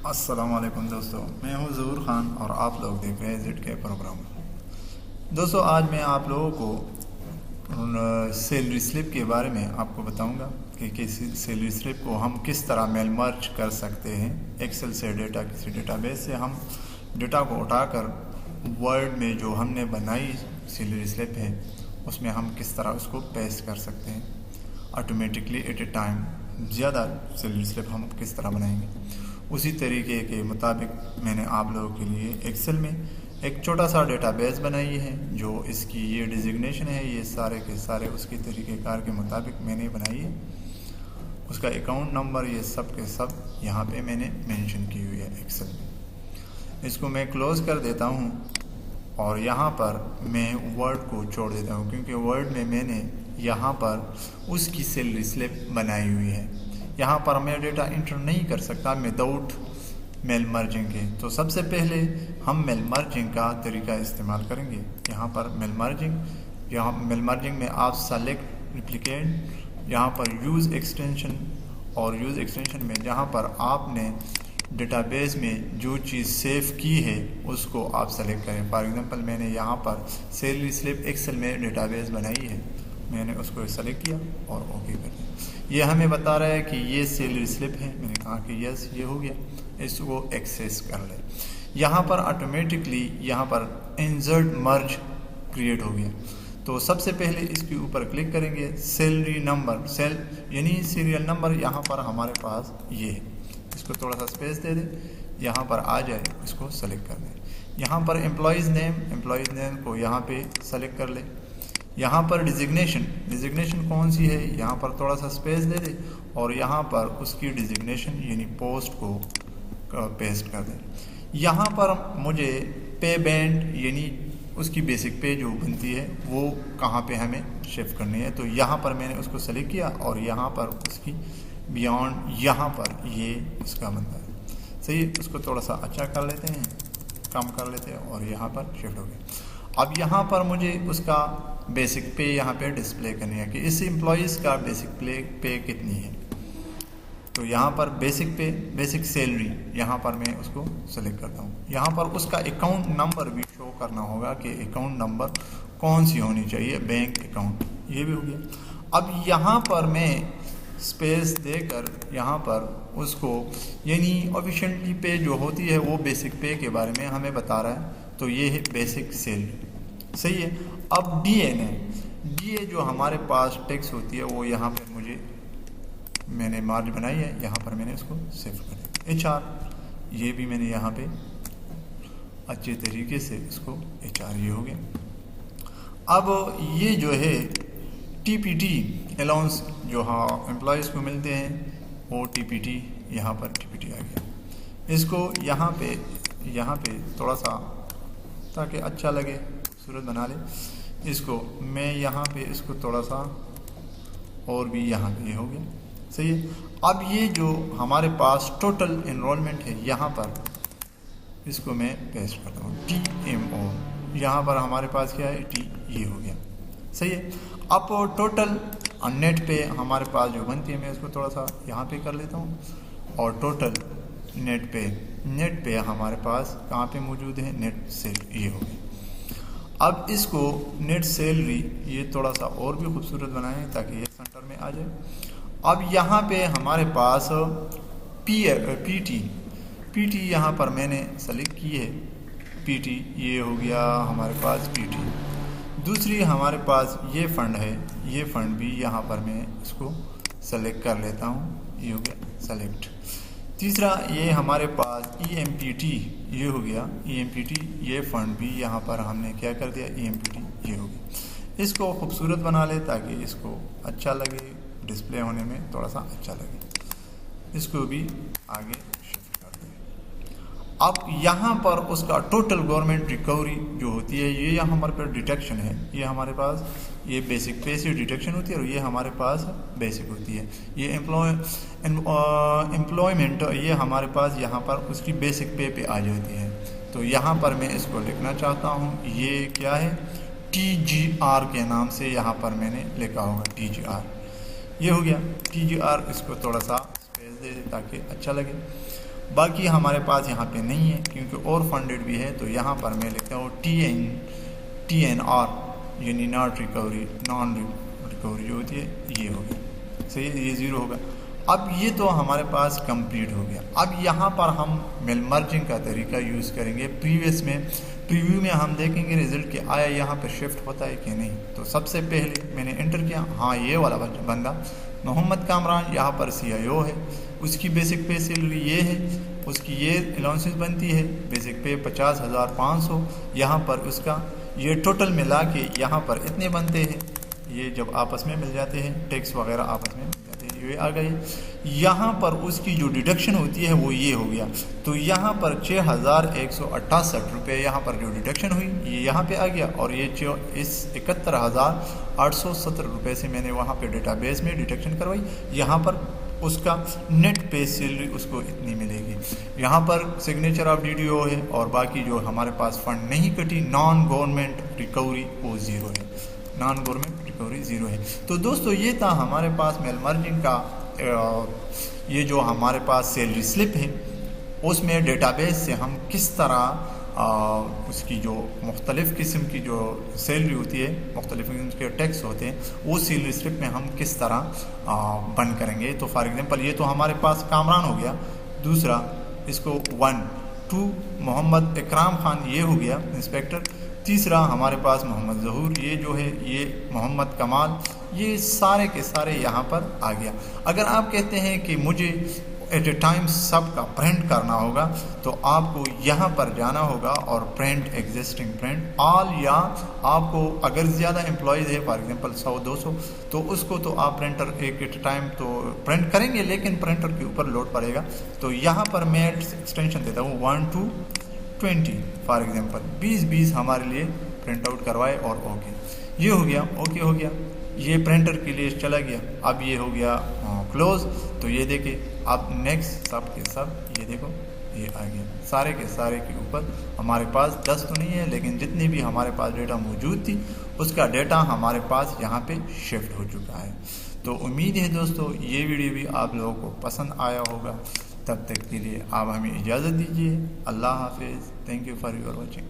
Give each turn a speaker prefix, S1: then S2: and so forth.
S1: السلام علیکم دوستو، میں ہوں ظہور خان اور آپ لوگ دیکھ رہے ہیں زیڈ کے پروگرام۔ دوستو آج میں آپ لوگوں کو سیلری سلپ کے بارے میں آپ کو بتاؤں گا کہ سیلری سلپ کو ہم کس طرح میل مرج کر سکتے ہیں۔ ایکسل سے ڈیٹا، کسی ڈیٹا بیس سے ہم ڈیٹا کو اٹھا کر ورڈ میں جو ہم نے بنائی سیلری سلپ ہے اس میں ہم کس طرح اس کو پیسٹ کر سکتے ہیں آٹومیٹکلی ایٹ اے ٹائم۔ زیادہ سیلری سلپ ہم کس طرح بنائیں گے، اسی طریقے کے مطابق میں نے آپ لوگوں کے لیے ایکسل میں ایک چھوٹا سا ڈیٹا بیس بنائی ہے جو اس کی یہ ڈیزگنیشن ہے، یہ سارے کے سارے اس کے طریقہ کار کے مطابق میں نے بنائی ہے۔ اس کا اکاؤنٹ نمبر یہ سب کے سب یہاں پہ میں نے مینشن کی ہوئی ہے ایکسل میں۔ اس کو میں کلوز کر دیتا ہوں اور یہاں پر میں ورڈ کو چھوڑ دیتا ہوں، کیونکہ ورڈ میں نے یہاں پر اس کی سیلری سلپ بنائی ہوئی ہے۔ یہاں پر میں ڈیٹا انٹر نہیں کر سکتا وداؤٹ میل مرجنگ کے، تو سب سے پہلے ہم میل مرجنگ کا طریقہ استعمال کریں گے۔ یہاں پر میل مرجنگ میں آپ سلیکٹ ریپلیکیٹ، یہاں پر یوز ایکسٹینشن، اور یوز ایکسٹینشن میں جہاں پر آپ نے ڈیٹا بیس میں جو چیز سیو کی ہے اس کو آپ سلیکٹ کریں۔ فار ایگزامپل میں نے یہاں پر سیلری سلپ ایکسل میں ڈیٹا بیس بنائی ہے، میں نے اس کو سلیکٹ کیا اور اوکے کر دیا۔ یہ ہمیں بتا رہا ہے کہ یہ سیلری سلپ ہے، میں نے کہا کہ یس یہ ہو گیا، اس کو ایکسیس کر لیں۔ یہاں پر آٹومیٹکلی یہاں پر انسرٹ مرج کریٹ ہو گیا، تو سب سے پہلے اس کے اوپر کلک کریں گے۔ سیلری نمبر، یعنی سیریل نمبر یہاں پر ہمارے پاس یہ ہے، اس کو تھوڑا سا اسپیس دے دیں، یہاں پر آ جائے، اس کو سلیکٹ کر دیں۔ یہاں پر امپلائیز نیم کو یہاں پہ سلیکٹ کر لیں۔ یہاں پر ڈیزگنیشن کون سی ہے، یہاں پر تھوڑا سا اسپیس دے دیں اور یہاں پر اس کی ڈیزگنیشن یعنی پوسٹ کو پیسٹ کر دیں۔ یہاں پر مجھے پے بینڈ یعنی اس کی بیسک پے جو بنتی ہے وہ کہاں پہ ہمیں شفٹ کرنی ہے، تو یہاں پر میں نے اس کو سلیکٹ کیا اور یہاں پر اس کی بیانڈ یہاں پر یہ اس کا بنتا ہے۔ صحیح، اس کو تھوڑا سا اچھا کر لیتے ہیں، کم کر لیتے ہیں اور یہاں پر شفٹ ہو گیا۔ اب یہاں پر مجھے اس کا بیسک پے یہاں پہ ڈسپلے کرنی ہے کہ اس امپلائیز کا بیسک پے کتنی ہے، تو یہاں پر بیسک سیلری یہاں پر میں اس کو سلیکٹ کرتا ہوں۔ یہاں پر اس کا اکاؤنٹ نمبر بھی شو کرنا ہوگا کہ اکاؤنٹ نمبر کون سی ہونی چاہیے، بینک اکاؤنٹ، یہ بھی ہو گیا۔ اب یہاں پر میں اسپیس دے کر یہاں پر اس کو یعنی ایفیشینٹلی پے جو ہوتی ہے وہ بیسک پے کے بارے میں ہمیں بتا رہا ہے، تو یہ ہے بیسک سیلری۔ صحیح ہے۔ اب ڈی اے جو ہمارے پاس ٹیکس ہوتی ہے وہ یہاں پہ میں نے مارج بنائی ہے، یہاں پر میں نے اس کو سیو کر دیا۔ ایچ آر، یہ بھی میں نے یہاں پہ اچھے طریقے سے اس کو ایچ آر یہ ہو گیا۔ اب یہ جو ہے ٹی پی ٹی الاؤنس جو امپلائیز کو ملتے ہیں وہ ٹی پی ٹی، یہاں پر ٹی پی ٹی آ گیا۔ اس کو یہاں پہ تھوڑا سا تاکہ اچھا لگے، خوبصورت بنا لے اس کو، میں یہاں پہ اس کو تھوڑا سا اور بھی یہاں پہ یہ ہو گیا۔ صحیح ہے۔ اب یہ جو ہمارے پاس ٹوٹل انرولمنٹ ہے یہاں پر اس کو میں پیسٹ کرتا ہوں، ٹی ایم او، یہاں پر ہمارے پاس کیا ہے ٹی، یہ ہو گیا۔ صحیح ہے۔ اب ٹوٹل نیٹ پہ ہمارے پاس جو بنتی ہے میں اس کو تھوڑا سا یہاں پہ کر لیتا ہوں، اور ٹوٹل نیٹ پہ ہمارے پاس کہاں پہ موجود ہے، نیٹ سیل، یہ ہو گیا۔ اب اس کو نیٹ سیلری یہ تھوڑا سا اور بھی خوبصورت بنائیں تاکہ یہ سینٹر میں آ جائے۔ اب یہاں پہ ہمارے پاس پی ٹی یہاں پر میں نے سلیکٹ کی ہے، پی ٹی یہ ہو گیا ہمارے پاس پی ٹی۔ دوسری ہمارے پاس یہ فنڈ ہے، یہ فنڈ بھی یہاں پر میں اس کو سلیکٹ کر لیتا ہوں، یہ ہو گیا سلیکٹ۔ تیسرا یہ ہمارے پاس ای ایم پی ٹی، یہ ہو گیا ای ایم پی ٹی، یہ فنڈ بھی یہاں پر ہم نے کیا کر دیا، ای ایم پی ٹی، یہ ہو گیا۔ اس کو خوبصورت بنا لے تاکہ اس کو اچھا لگے، ڈسپلے ہونے میں تھوڑا سا اچھا لگے، اس کو بھی آگے شفٹ کر دیں۔ اب یہاں پر اس کا ٹوٹل گورنمنٹ ریکوری جو ہوتی ہے یہ ہمارے پاس ڈیٹیکشن ہے، یہ ہمارے پاس یہ بیسک پے سے ڈیٹیکشن ہوتی ہے اور یہ ہمارے پاس بیسک ہوتی ہے۔ یہ امپلائمنٹ یہ ہمارے پاس یہاں پر اس کی بیسک پے پہ آ جاتی ہے، تو یہاں پر میں اس کو لکھنا چاہتا ہوں، یہ کیا ہے، ٹی جی آر کے نام سے یہاں پر میں نے لکھا ہوگا، ٹی جی آر، یہ ہو گیا ٹی جی آر۔ اس کو تھوڑا سا اسپیس دے دیں تاکہ اچھا لگے۔ باقی ہمارے پاس یہاں پہ نہیں ہے کیونکہ اور فنڈڈ بھی ہے، تو یہاں پر میں لکھتا ہوں ٹی این آر یعنی نان ریکوری جو ہوتی ہے یہ ہو گیا، صحیح ہے، یہ 0 ہوگا۔ اب یہ تو ہمارے پاس کمپلیٹ ہو گیا۔ اب یہاں پر ہم میل مرجنگ کا طریقہ یوز کریں گے۔ پریویو میں ہم دیکھیں گے رزلٹ کہ آیا یہاں پہ شفٹ ہوتا ہے کہ نہیں۔ تو سب سے پہلے میں نے انٹر کیا، ہاں یہ والا بندہ محمد کامران یہاں پر CIO ہے، اس کی بیسک پے سیلری یہ ہے، اس کی یہ الاؤنسز بنتی ہے، بیسک پے 50,500، یہاں پر اس کا یہ ٹوٹل ملا کے یہاں پر اتنے بنتے ہیں، یہ جب آپس میں مل جاتے ہیں ٹیکس وغیرہ آپس میں مل جاتے ہیں، یہ آ گئی۔ یہاں پر اس کی جو ڈیڈکشن ہوتی ہے وہ یہ ہو گیا، تو یہاں پر 6,168 روپے یہاں پر جو ڈیڈکشن ہوئی یہ یہاں پہ آ گیا، اور یہ اس 71,870 روپے سے میں نے وہاں پہ ڈیٹا بیس میں ڈیڈکشن کروائی، یہاں پر اس کا نیٹ پے سیلری اس کو اتنی ملے گی۔ یہاں پر سگنیچر آف DDO ہے، اور باقی جو ہمارے پاس فنڈ نہیں کٹی نان گورنمنٹ ریکوری وہ 0 ہے، نان گورنمنٹ ریکوری 0 ہے۔ تو دوستو یہ تھا ہمارے پاس میل مرجنگ کا یہ جو ہمارے پاس سیلری سلپ ہے، اس میں ڈیٹا بیس سے ہم کس طرح اس کی جو مختلف قسم کی جو سیلری ہوتی ہے، مختلف قسم کے ٹیکس ہوتے ہیں، وہ سیلری سلپ میں ہم کس طرح بند کریں گے۔ تو فار ایگزامپل یہ تو ہمارے پاس کامران ہو گیا، دوسرا اس کو 1 2 محمد اکرام خان یہ ہو گیا انسپیکٹر، تیسرا ہمارے پاس محمد ظہور یہ جو ہے، یہ محمد کمال، یہ سارے کے سارے یہاں پر آ گیا۔ اگر آپ کہتے ہیں کہ مجھے ایٹ اے ٹائم سب کا پرنٹ کرنا ہوگا تو آپ کو یہاں پر جانا ہوگا اور پرنٹ ایگزسٹنگ پرنٹ آل، یا آپ کو اگر زیادہ امپلائیز ہے فار ایگزامپل 100-200 تو اس کو تو آپ پرنٹر ایک ایٹ اے ٹائم تو پرنٹ کریں گے، لیکن پرنٹر کے اوپر لوڈ پڑے گا۔ تو یہاں پر میں ایکسٹینشن دیتا ہوں 1 to 20 فار ایگزامپل 20 ہمارے لیے پرنٹ آؤٹ کروائے، اور اوکے یہ ہو گیا، اوکے ہو گیا، یہ پرنٹر کے لیے چلا گیا۔ اب یہ ہو گیا کلوز، تو یہ دیکھیں اب نیکسٹ سب کے سب یہ دیکھو یہ آ گیا، سارے کے سارے کے اوپر ہمارے پاس 10 تو نہیں ہے، لیکن جتنی بھی ہمارے پاس ڈیٹا موجود تھی اس کا ڈیٹا ہمارے پاس یہاں پہ شفٹ ہو چکا ہے۔ تو امید ہے دوستو یہ ویڈیو بھی آپ لوگوں کو پسند آیا ہوگا، تب تک کے لیے آپ ہمیں اجازت دیجیے، اللہ حافظ، thank you for your watching.